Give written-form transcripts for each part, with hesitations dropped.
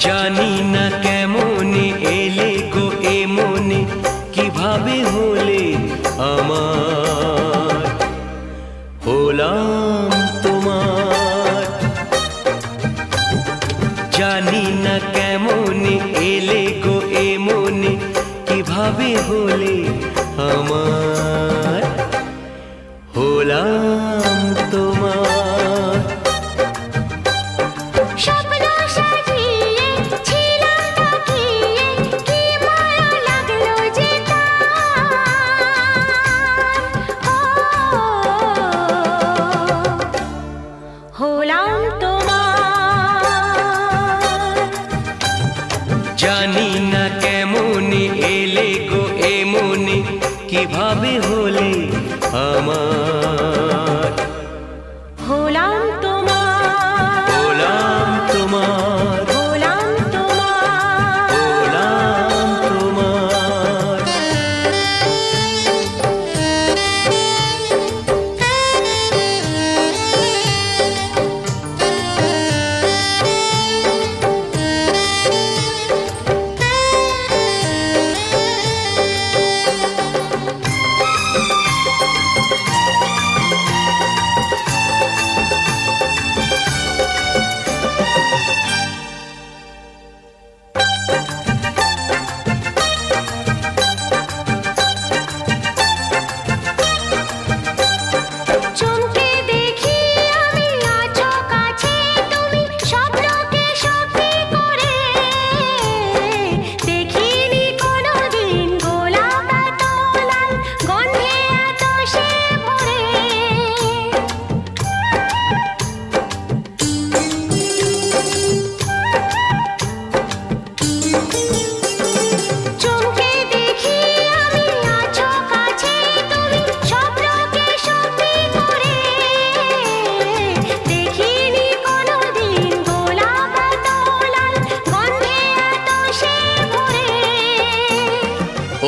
জানি না কেমনে এলে গো এ মনে, কিভাবে হলে আমার, হলাম তোমার। জানি না কেমনে এলে গো এ মনে, কিভাবে হলে আমার, হলাম তোমার। জানি না কেমনে এলে গো এ মনে, কিভাবে হলে আমার, হলাম তোমার, হলাম তোমার, হলাম তোমার, হলাম তোমার।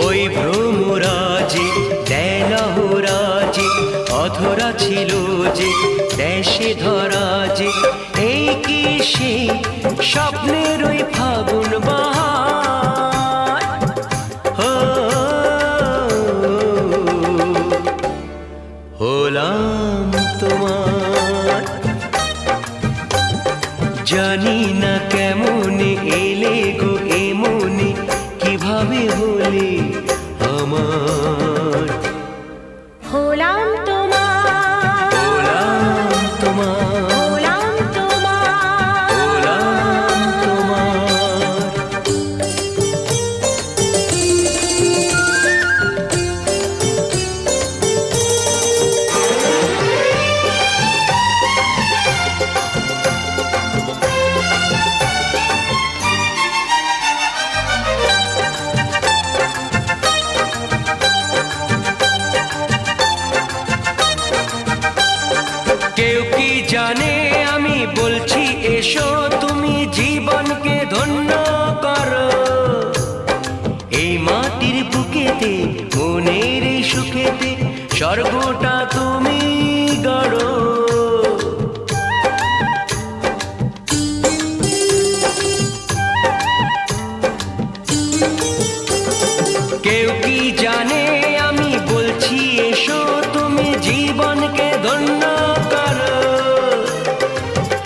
ওই ভ্রমরাজে দেলহরাজে অধরা ছিল যে দেশে ধরা যে, এই কি সে স্বপ্নের ওই ফাগুন বাহার, হলাম তোমার। জানি না কেমনে এলে গো এ মনে, কিভাবে হলে আমার, হলাম তোমার, হলাম তোমার, হলাম তোমার, হলাম তোমার। কেউ কি জানে আমি বলছি এসো, তুমি জীবনকে ধন্য করো। এই মাটির বুকেতে মনের এই সুখেতে স্বর্গটা তুমি গড়ো। কেউ কি জানে আমি বলছি এসো, তুমি জীবনকে ধন্য করো।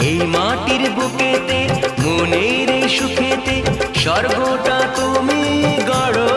এই মাটির বুকেতে মনের এই সুখেতে স্বর্গটা তুমি গড়ো।